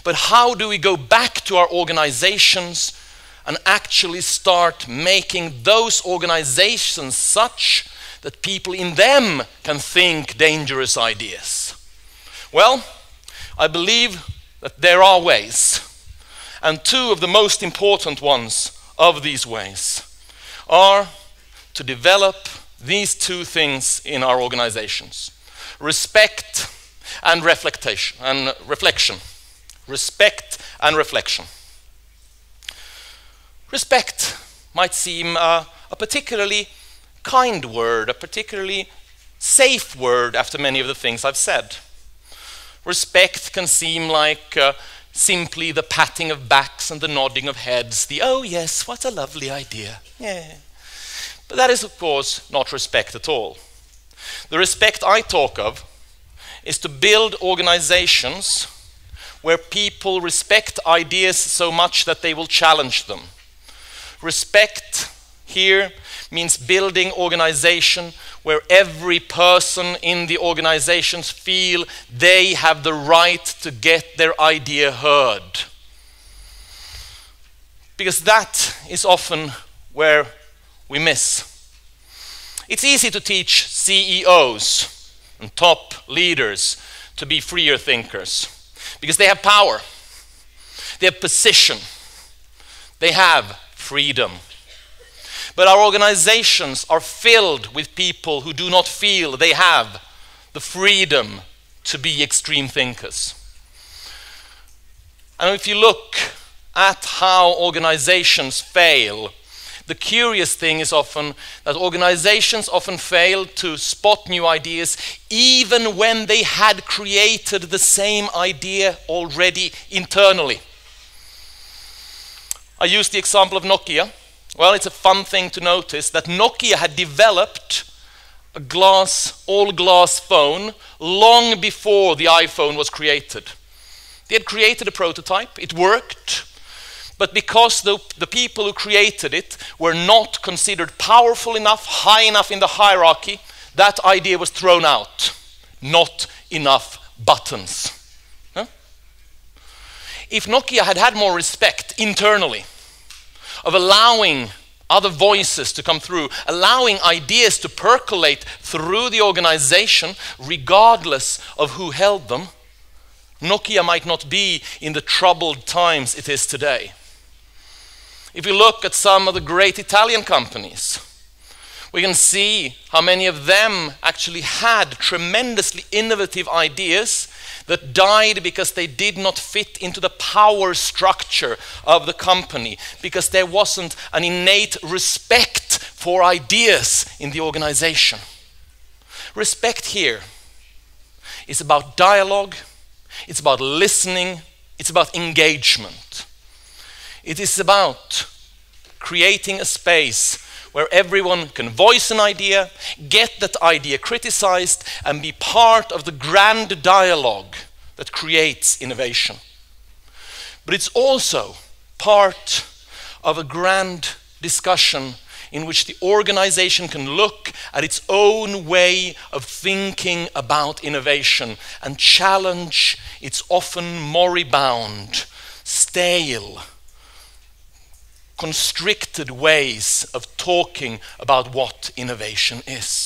but how do we go back to our organizations and actually start making those organizations such that people in them can think dangerous ideas? Well, I believe that there are ways, and two of the most important ones of these ways are to develop these two things in our organizations: respect and reflection. Respect and reflection. Respect might seem a particularly kind word, a particularly safe word after many of the things I've said. Respect can seem like simply the patting of backs and the nodding of heads, the "oh yes, what a lovely idea." Yeah. But that is, of course, not respect at all. The respect I talk of is to build organizations where people respect ideas so much that they will challenge them. Respect here means building organization where every person in the organizations feel they have the right to get their idea heard. Because that is often where we miss. It's easy to teach CEOs and top leaders to be freer thinkers because they have power, they have position, they have freedom. But our organizations are filled with people who do not feel they have the freedom to be extreme thinkers. And if you look at how organizations fail, the curious thing is often that organizations often fail to spot new ideas even when they had created the same idea already internally. I use the example of Nokia. Well, it's a fun thing to notice that Nokia had developed a all-glass phone long before the iPhone was created. They had created a prototype, it worked, but because the people who created it were not considered powerful enough, high enough in the hierarchy, that idea was thrown out. Not enough buttons. Huh? If Nokia had had more respect internally, of allowing other voices to come through, allowing ideas to percolate through the organization, regardless of who held them, Nokia might not be in the troubled times it is today. If you look at some of the great Italian companies, we can see how many of them actually had tremendously innovative ideas that died because they did not fit into the power structure of the company, because there wasn't an innate respect for ideas in the organization. Respect here is about dialogue, it's about listening, it's about engagement. It is about creating a space where everyone can voice an idea, get that idea criticized, and be part of the grand dialogue that creates innovation. But it's also part of a grand discussion in which the organization can look at its own way of thinking about innovation and challenge its often moribund, stale, constricted ways of talking about what innovation is.